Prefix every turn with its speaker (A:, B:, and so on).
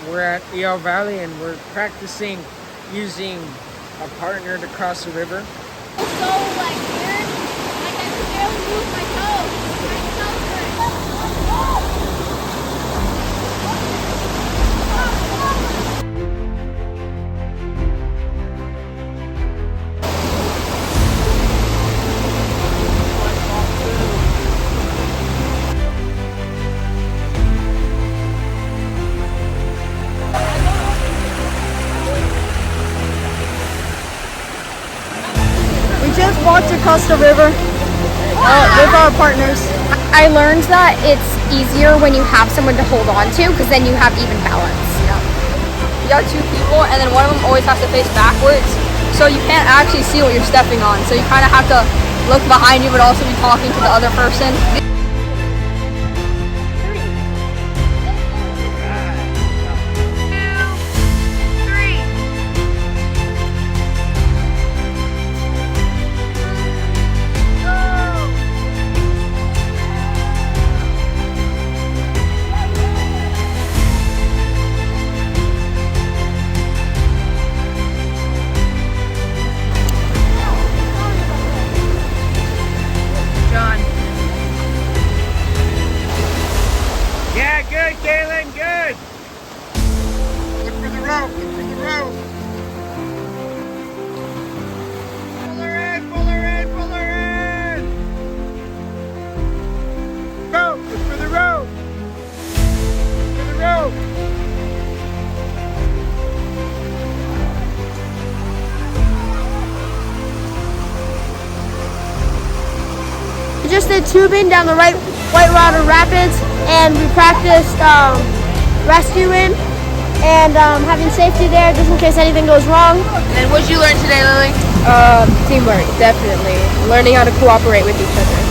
A: We're at Eel Valley and we're practicing using a partner to cross the river.
B: So like weird, like I could barely move my toes.
C: We just walked across the river with our partners.
B: I learned that it's easier when you have someone to hold on to because then you have even balance.
C: You got two people, and then one of them always has to face backwards, so you can't actually see what you're stepping on. So you kind of have to look behind you, but also be talking to the other person.
A: Yeah, good, Galen, good. Look for the rope, look for the rope. Pull her in, pull her in, pull her in. Rope, look for the rope. Look for the rope.
C: We just did tubing down the Whitewater Rapids, and we practiced rescuing and having safety there just in case anything goes wrong.
D: And what did you learn today, Lily?
C: Teamwork, definitely. Learning how to cooperate with each other.